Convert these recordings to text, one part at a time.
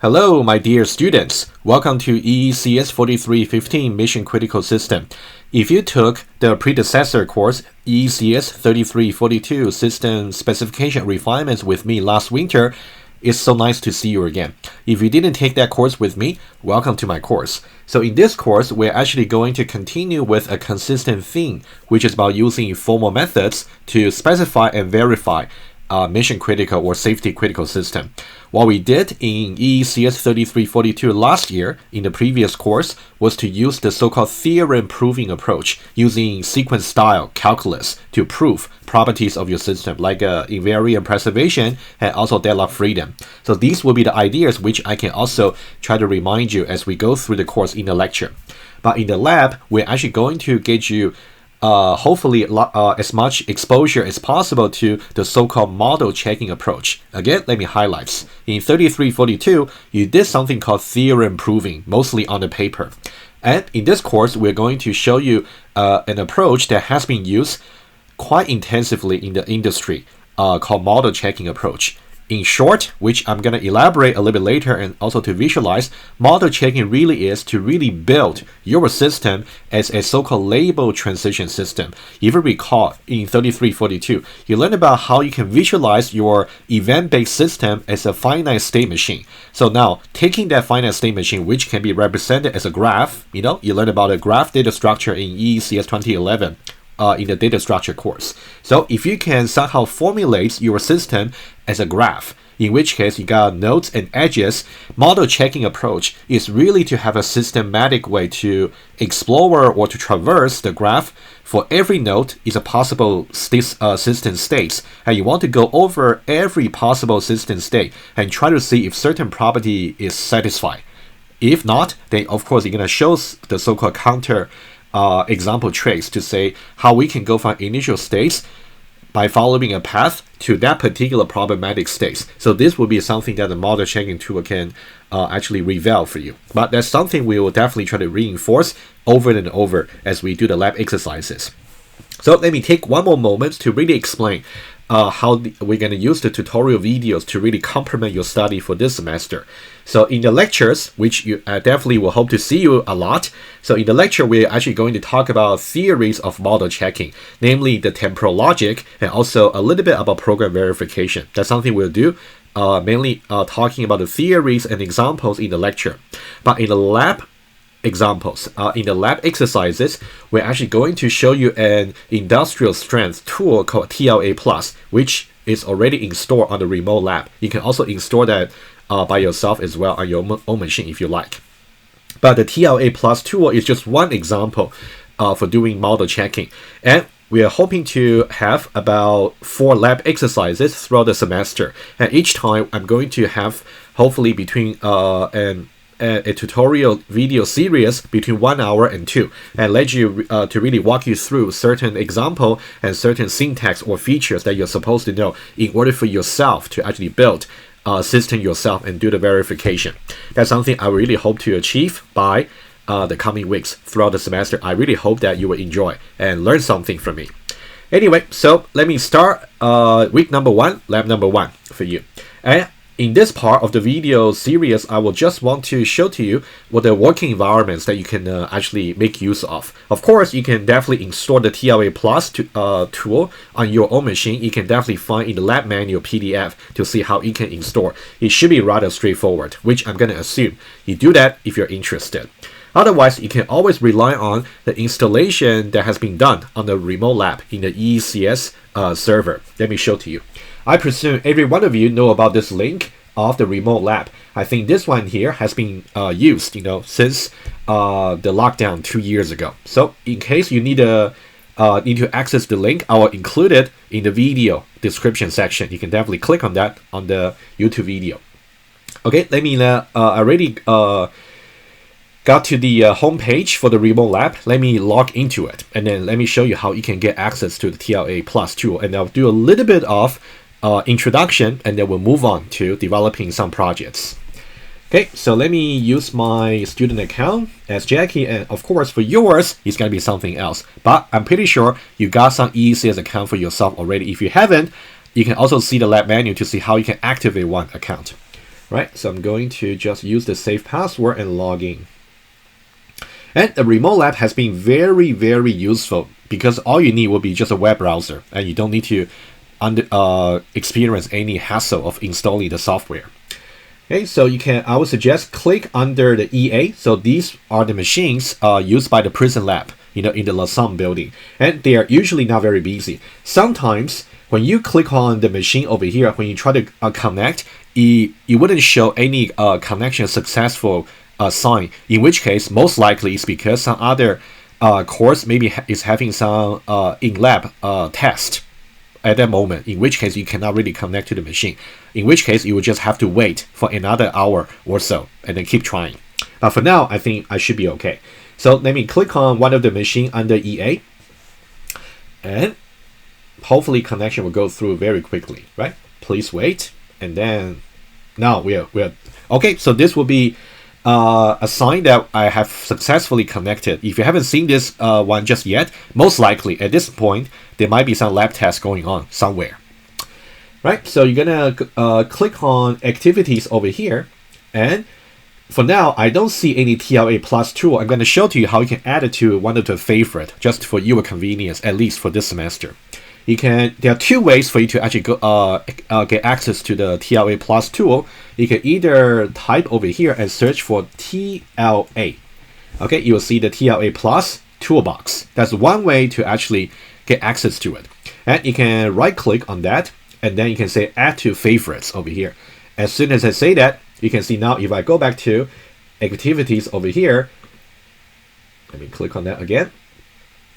Hello, my dear students. Welcome to EECS 4315 Mission Critical System. If you took the predecessor course, EECS 3342 System Specification Refinements with me last winter, it's so nice to see you again. If you didn't take that course with me, welcome to my course. So in this course, we're actually going to continue with a consistent theme, which is about using formal methods to specify and verify mission critical or safety critical system. What we did in EECS 3342 last year in the previous course was to use the so-called theorem proving approach using sequence style calculus to prove properties of your system like invariant preservation and also deadlock freedom. So these will be the ideas which I can also try to remind you as we go through the course in the lecture. But in the lab, we're actually going to get you hopefully as much exposure as possible to the so-called model checking approach. Again, let me highlight. In 3342, you did something called theorem proving, mostly on the paper. And in this course, we're going to show you an approach that has been used quite intensively in the industry called model checking approach. In short, which I'm going to elaborate a little bit later and also to visualize, model checking really is to really build your system as a so-called label transition system. If you recall, in 3342, you learned about how you can visualize your event-based system as a finite state machine. So now, taking that finite state machine, which can be represented as a graph, you learned about a graph data structure in EECS 2011. In the data structure course. So if you can somehow formulate your system as a graph, in which case you got nodes and edges, model checking approach is really to have a systematic way to explore or to traverse the graph. For every node is a possible system states, and you want to go over every possible system state and try to see if certain property is satisfied. If not, then of course you're going to show the so-called counter example trace to say how we can go from initial states by following a path to that particular problematic states. So this will be something that the model checking tool can actually reveal for you. But that's something we will definitely try to reinforce over and over as we do the lab exercises. So let me take one more moment to really explain how we're going to use the tutorial videos to really complement your study for this semester. So in the lectures, which you definitely will hope to see you a lot. So in the lecture, we're actually going to talk about theories of model checking, namely the temporal logic, and also a little bit about program verification. That's something we'll do, mainly talking about the theories and examples in the lecture. But in the lab examples, in the lab exercises, we're actually going to show you an industrial strength tool called TLA+, which is already installed on the remote lab. You can also install that by yourself as well on your own machine if you like. But the TLA+ tool is just one example for doing model checking. And we are hoping to have about 4 lab exercises throughout the semester. And each time I'm going to have hopefully between a tutorial video series between 1 hour and 2, and let you to really walk you through certain example and certain syntax or features that you're supposed to know in order for yourself to actually build a system yourself and do the verification. That's something I really hope to achieve by the coming weeks throughout the semester. I really hope that you will enjoy and learn something from me. Anyway, so let me start week number 1, lab number 1 for you. And in this part of the video series, I will just want to show to you what the working environments that you can actually make use of. Of course, you can definitely install the TLA+ tool on your own machine. You can definitely find in the lab manual PDF to see how you can install. It should be rather straightforward, which I'm going to assume you do that if you're interested. Otherwise, you can always rely on the installation that has been done on the remote lab in the EECS server. Let me show to you. I presume every one of you know about this link of the remote lab. I think this one here has been used, since the lockdown 2 years ago. So in case you need to access the link, I will include it in the video description section. You can definitely click on that on the YouTube video. Okay, let me already got to the home page for the remote lab. Let me log into it, and then let me show you how you can get access to the TLA+ tool. And I'll do a little bit of introduction, and then we'll move on to developing some projects. Okay, so let me use my student account as Jackie, and of course for yours, it's going to be something else. But I'm pretty sure you got some EECS account for yourself already. If you haven't, you can also see the lab menu to see how you can activate one account. right? So I'm going to just use the safe password and log in. And the remote lab has been very, very useful because all you need will be just a web browser, and you don't need to experience any hassle of installing the software. Okay, so I would suggest click under the EA. So these are the machines used by the prison lab, in the Lausanne building, and they are usually not very busy. Sometimes when you click on the machine over here, when you try to connect, it wouldn't show any connection successful sign, in which case most likely it's because some other course maybe is having some in-lab test at that moment, in which case you cannot really connect to the machine, in which case you will just have to wait for another hour or so and then keep trying. But for now, I think I should be okay. So let me click on one of the machine under EA, and hopefully connection will go through very quickly, right? Please wait, and then now we're okay. So this will be a sign that I have successfully connected. If you haven't seen this one just yet, most likely at this point there might be some lab test going on somewhere, right? So you're gonna click on activities over here, and for now I don't see any TLA plus tool. I'm going to show to you how you can add it to one of the favorite, just for your convenience, at least for this semester. There are two ways for you to actually get access to the TLA plus tool. You can either type over here and search for TLA. Okay, you will see the TLA plus toolbox. That's one way to actually get access to it. And you can right click on that, and then you can say add to favorites over here. As soon as I say that, you can see now if I go back to activities over here, let me click on that again.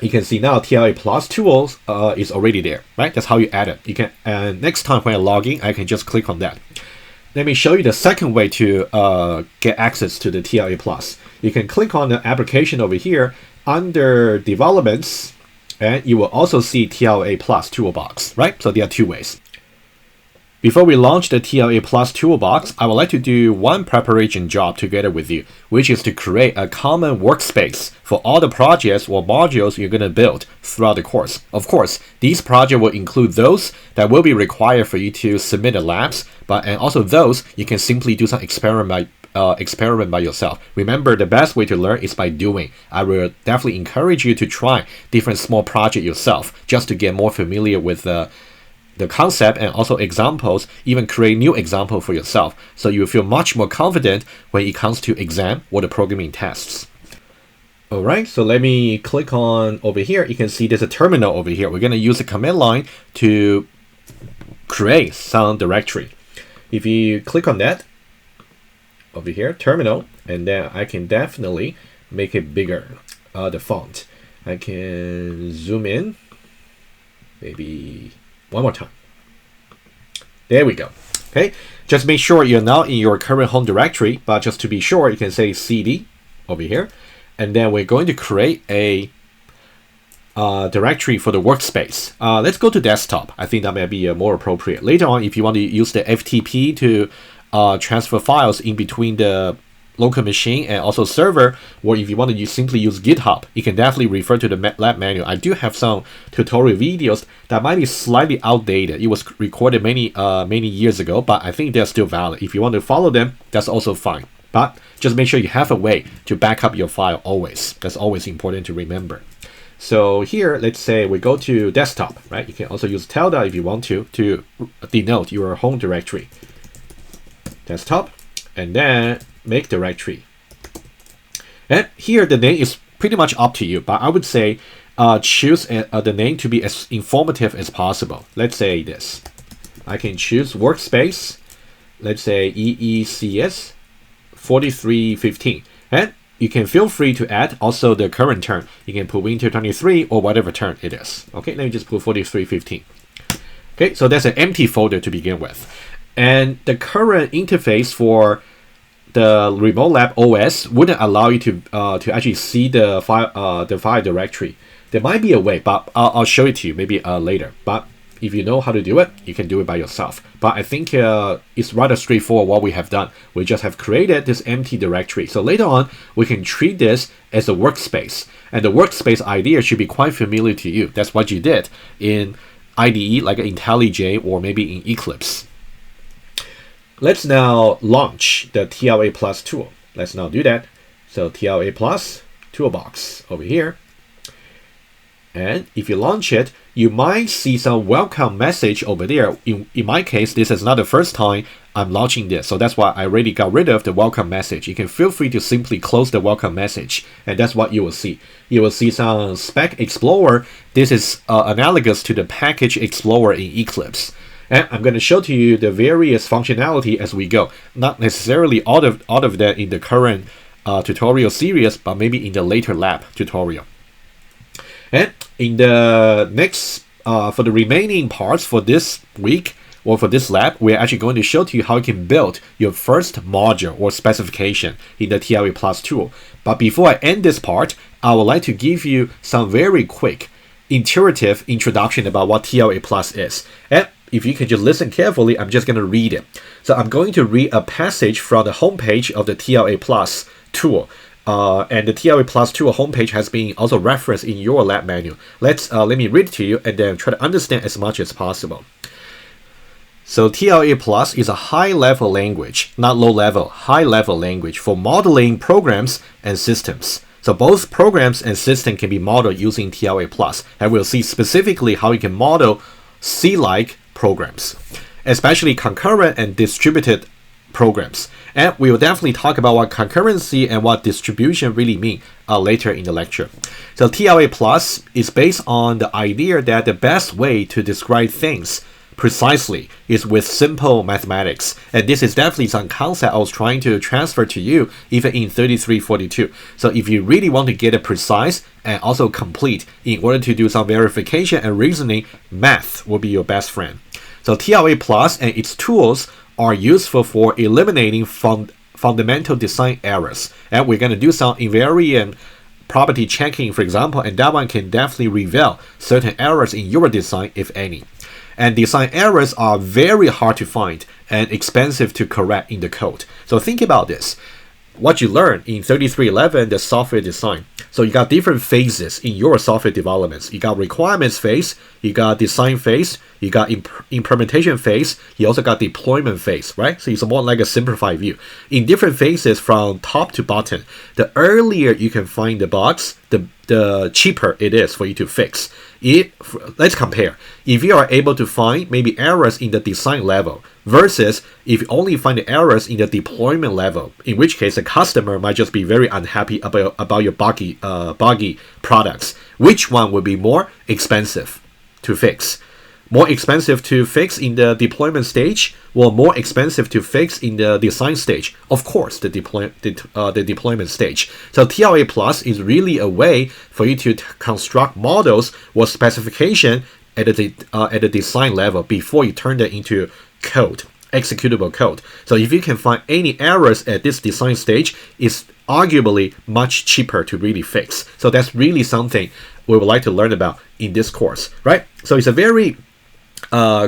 You can see now TLA plus tools is already there, right? That's how you add it. You can, and next time when I log in, I can just click on that. Let me show you the second way to get access to the TLA plus. You can click on the application over here under developments, and you will also see TLA plus toolbox, right? So there are two ways. Before we launch the TLA Plus Toolbox, I would like to do one preparation job together with you, which is to create a common workspace for all the projects or modules you're going to build throughout the course. Of course, these projects will include those that will be required for you to submit the labs, and also those you can simply do some experiment by yourself. Remember, the best way to learn is by doing. I will definitely encourage you to try different small projects yourself, just to get more familiar with the concept and also examples, even create new example for yourself, so you will feel much more confident when it comes to exam or the programming tests. Alright, so let me click on over here. You can see there's a terminal over here. We're going to use the command line to create some directory. If you click on that over here, terminal, and then I can definitely make it bigger, the font. I can zoom in, maybe one more time. There we go. Okay, just make sure you're now in your current home directory, but just to be sure, you can say cd over here, and then we're going to create a directory for the workspace. Let's go to desktop. I think that may be more appropriate. Later on, if you want to use the FTP to transfer files in between the local machine and also server, or if you want to simply use GitHub, you can definitely refer to the lab manual. I do have some tutorial videos that might be slightly outdated. It was recorded many years ago, but I think they're still valid. If you want to follow them, that's also fine. But just make sure you have a way to back up your file always. That's always important to remember. So here, let's say we go to desktop, right? You can also use tilde if you want to denote your home directory. Desktop, and then make directory. And here the name is pretty much up to you, but I would say choose the name to be as informative as possible. Let's say this. I can choose workspace. Let's say EECS 4315. And you can feel free to add also the current term. You can put Winter 23 or whatever term it is. Okay, let me just put 4315. Okay, so that's an empty folder to begin with. And the current interface for the Remote Lab OS wouldn't allow you to actually see the file directory. There might be a way, but I'll show it to you maybe later. But if you know how to do it, you can do it by yourself. But I think it's rather straightforward what we have done. We just have created this empty directory. So later on, we can treat this as a workspace. And the workspace idea should be quite familiar to you. That's what you did in IDE, like IntelliJ, or maybe in Eclipse. Let's now launch the TLA Plus tool. Let's now do that. So TLA Plus Toolbox over here. And if you launch it, you might see some welcome message over there. In my case, this is not the first time I'm launching this, so that's why I already got rid of the welcome message. You can feel free to simply close the welcome message, and that's what you will see. You will see some Spec Explorer. This is analogous to the Package Explorer in Eclipse. And I'm going to show to you the various functionality as we go. Not necessarily all of that in the current tutorial series, but maybe in the later lab tutorial. And in the next, for the remaining parts for this week or for this lab, we're actually going to show to you how you can build your first module or specification in the TLA Plus tool. But before I end this part, I would like to give you some very quick, intuitive introduction about what TLA Plus is. And if you can just listen carefully, I'm just going to read it. So I'm going to read a passage from the homepage of the TLA Plus tool. And the TLA Plus tool homepage has been also referenced in your lab manual. Let me read it to you and then try to understand as much as possible. So TLA Plus is a high-level language, not low-level, high-level language for modeling programs and systems. So both programs and systems can be modeled using TLA Plus, and we'll see specifically how you can model C-like programs, especially concurrent and distributed programs. And we will definitely talk about what concurrency and what distribution really mean later in the lecture. So TLA Plus is based on the idea that the best way to describe things precisely is with simple mathematics. And this is definitely some concept I was trying to transfer to you even in 3342. So if you really want to get it precise and also complete in order to do some verification and reasoning, math will be your best friend. So TLA Plus and its tools are useful for eliminating fundamental design errors. And we're going to do some invariant property checking, for example, and that one can definitely reveal certain errors in your design, if any. And design errors are very hard to find and expensive to correct in the code. So think about this. What you learned in 3311, the software design. So you got different phases in your software developments. You got requirements phase, you got design phase, you got implementation phase, you also got deployment phase, right? So it's more like a simplified view. In different phases from top to bottom, the earlier you can find the bugs, the cheaper it is for you to fix. Let's compare. If you are able to find maybe errors in the design level versus if you only find the errors in the deployment level, in which case the customer might just be very unhappy about your buggy products. Which one would be more expensive to fix? More expensive to fix in the deployment stage or more expensive to fix in the design stage? Of course, the deployment stage. So TLA Plus is really a way for you to construct models or specification at the design level before you turn that into code, executable code. So if you can find any errors at this design stage, it's arguably much cheaper to really fix. So that's really something we would like to learn about in this course, right? So it's a very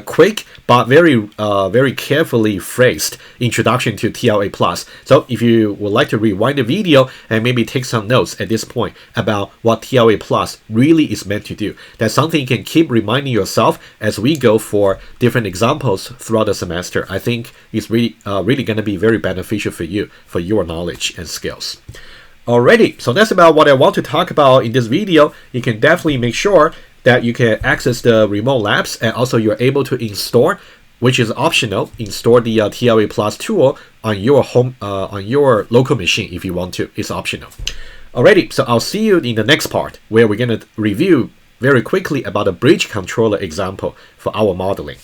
quick but very carefully phrased introduction to TLA Plus. So if you would like to rewind the video and maybe take some notes at this point about what TLA Plus really is meant to do, that's something you can keep reminding yourself as we go for different examples throughout the semester. I think it's really going to be very beneficial for you, for your knowledge and skills. Alrighty, so that's about what I want to talk about in this video. You can definitely make sure that you can access the remote labs, and also you're able to install, which is optional, install the TLA Plus tool on your on your local machine if you want to. It's optional. Alrighty, so I'll see you in the next part where we're going to review very quickly about a bridge controller example for our modeling.